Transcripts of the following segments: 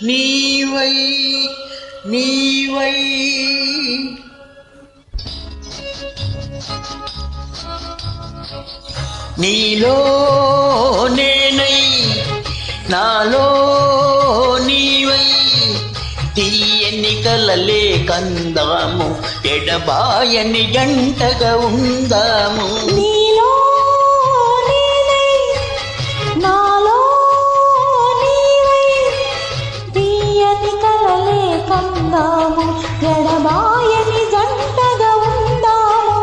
నీవై నీవై నీలో నేనై నాలో నీవై తీయని కలలే కందాము ఎడబాయని జంటగా ఉందాము నీలో నేనై నాలో నీవై తీయని కలలే కందాము ఎడబాయని జంటగా ఉందాము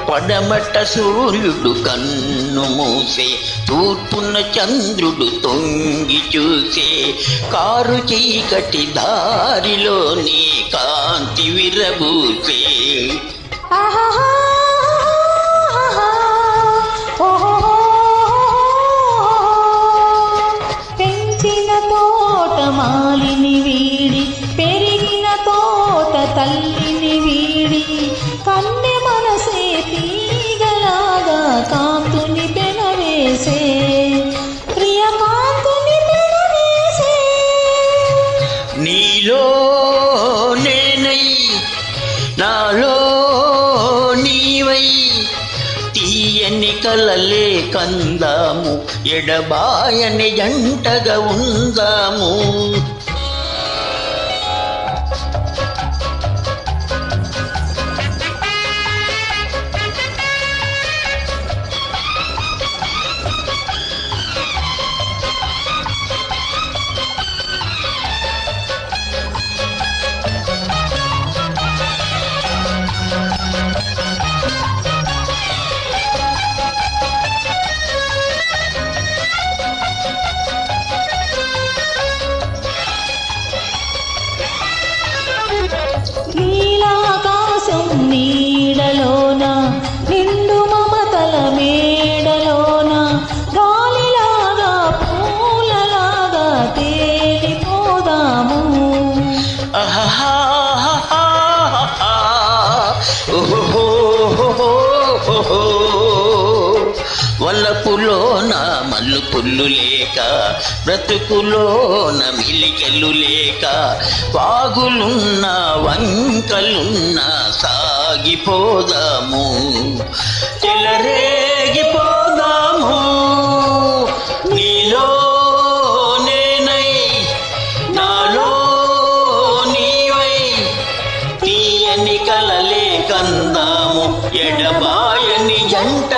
పడమట సూర్యుడు కన్ను మూసే తూర్పున చంద్రుడు తొంగి చూసే కారు చీకటి దారిలోని కాంతి విరబూసే పెంచిన తోట మాలిని వీడి పెరిగిన తోట తల్లిని వీడి కన్నె మనసే తీగలాగా కాంతుని పెనవేసే ప్రియ కాంతుని పెనవేసే నీలో నేనై నాలో నీవై తీయని కలలే కందాము ఎడబాయని జంటగా ఉందాము నీలాకాశం నీడలోన నిండు మమతల మేడలోన గాలిలాగా పూలలాగా తేలిపోదాము వల్లపులోన మల్లుపుల్లు లేక బ్రతుకులోన మిలికెళ్ళు లేక వాగులున్న వంకలున్న సాగిపోదాము చెలరేగిపోదాము నీలో నేనై నాలో నీవై తీయని కలలే కందాము ఎడబాయని జంట